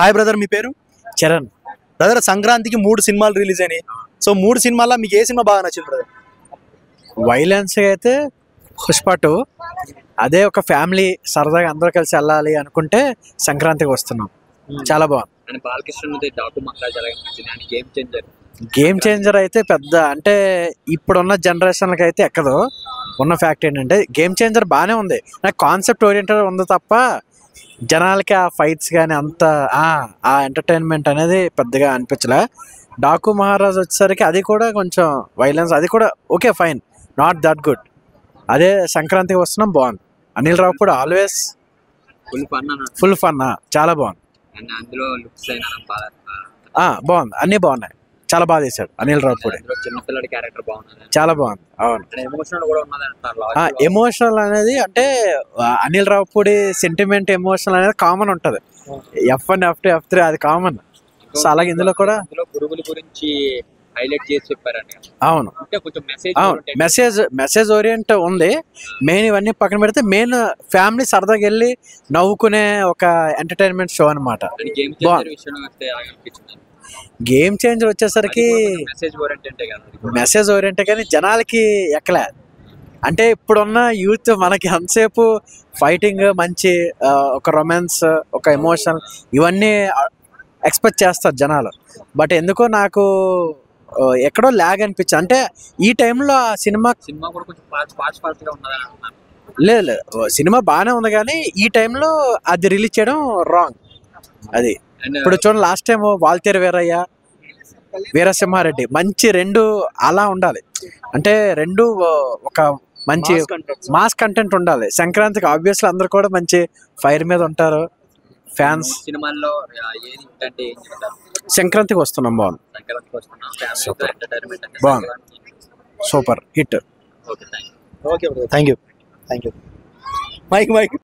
Hi brother, మీ పేరు? Charan. Brother, సంక్రాంతికి 3 సినిమాలు రిలీజ్ అయినాయి. సో 3 సినిమాల్లో మీకు ఏ సినిమా బాగా నచ్చింది బ్రదర్? వైలెన్స్ అయితే పుష్ప 2. అదే ఒక ఫ్యామిలీ సరదాగా అందరూ కలిసి వెళ్ళాలి అనుకుంటే సంక్రాంతికి వస్తున్నాం. చాలా బాగుంది. గేమ్ చేంజర్ అయితే పెద్ద అంటే ఇప్పుడున్న జనరేషన్లకి అయితే ఎక్కదు. ఉన్న ఫ్యాక్ట్ ఏంటంటే గేమ్ చేంజర్ బాగానే ఉంది, నాకు కాన్సెప్ట్ ఓరియంటెడ్ ఉంది తప్ప జనాలకి ఆ ఫైట్స్ కానీ అంత ఆ ఎంటర్టైన్మెంట్ అనేది పెద్దగా అనిపించలే. డాకు మహారాజ్ వచ్చేసరికి అది కూడా కొంచెం వైలెన్స్, అది కూడా okay fine, not that good. అదే సంక్రాంతికి వస్తున్నాం బాగుంది. Anil Ravipudi always full fun, చాలా బాగుంది. బాగుంది, అన్నీ బాగున్నాయి, చాలా బాగా తీశాడు అనిల్ రావిపూడి, చాలా బాగుంది. అవును, ఎమోషనల్ అనేది అంటే అనిల్ రావిపూడి సెంటిమెంట్ ఎమోషనల్ అనేది కామన్ ఉంటుంది. F1 F2 F3 అది కామన్. సో అలాగే ఇందులో కూడా పురుగుల గురించి హైలైట్ చేసి చెప్పారండి. అవును, మెసేజ్ ఓరియంట్ ఉంది. మెయిన్ ఇవన్నీ పక్కన పెడితే మెయిన్ ఫ్యామిలీ సరదాగా వెళ్ళి నవ్వుకునే ఒక ఎంటర్టైన్మెంట్ షో అనమాట. గేమ్ చేంజర్ వచ్చేసరికి మెసేజ్ ఓరియంటే కానీ జనాలకి ఎక్కలే. అంటే ఇప్పుడున్న యూత్ మనకి అంతసేపు ఫైటింగ్, మంచి ఒక రొమాన్స్, ఒక ఎమోషన్ ఇవన్నీ ఎక్స్పెక్ట్ చేస్తారు జనాలు. బట్ ఎందుకో నాకు ఎక్కడో ల్యాగ్ అనిపించింది. అంటే ఈ టైంలో ఆ సినిమా లేదు, సినిమా బాగానే ఉంది కానీ ఈ టైంలో అది రిలీజ్ చేయడం రాంగ్. అది ఇప్పుడు చూడండి, లాస్ట్ టైం వాల్తేరు వీరయ్య, వీరసింహారెడ్డి మంచి రెండు అలా ఉండాలి. అంటే రెండు ఒక మంచి మాస్ కంటెంట్ ఉండాలి. సంక్రాంతికి ఆబ్వియస్లీ అందరు కూడా మంచి ఫైర్ మీద ఉంటారు ఫ్యాన్స్. సినిమాల్లో సంక్రాంతికి వస్తున్నాం, బాగుంది, బాగుంది, super hit. Thank you. Mic